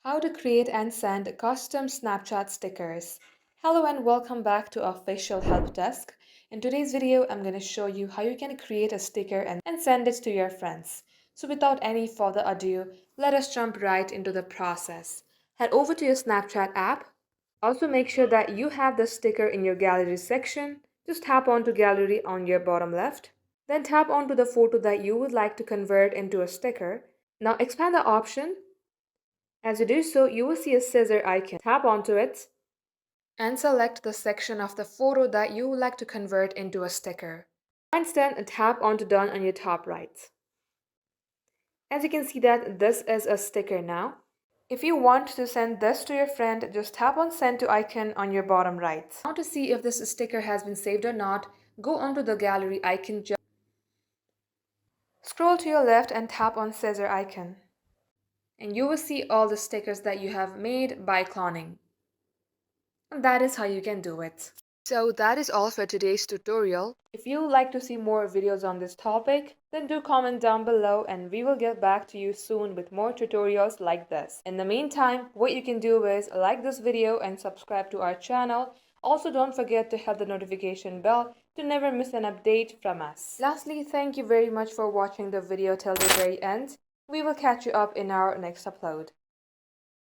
How to create and send custom Snapchat stickers. Hello and welcome back to our official help desk. In today's video, I'm going to show you how you can create a sticker and send it to your friends. So without any further ado, let us jump right into the process. Head over to your Snapchat app. Also make sure that you have the sticker in your gallery section. Just tap onto gallery on your bottom left. Then tap onto the photo that you would like to convert into a sticker. Now expand the option. As you do so, you will see a scissor icon. Tap onto it and select the section of the photo that you would like to convert into a sticker. Once done, tap onto done on your top right. As you can see that this is a sticker now. If you want to send this to your friend, just tap on send to icon on your bottom right. Now to see if this sticker has been saved or not, go onto the gallery icon. Scroll to your left and tap on scissor icon. And you will see all the stickers that you have made by cloning. And that is how you can do it. So that is all for today's tutorial. If you would like to see more videos on this topic, then do comment down below and we will get back to you soon with more tutorials like this. In the meantime, what you can do is like this video and subscribe to our channel. Also, don't forget to hit the notification bell to never miss an update from us. Lastly, thank you very much for watching the video till the very end. We will catch you up in our next upload.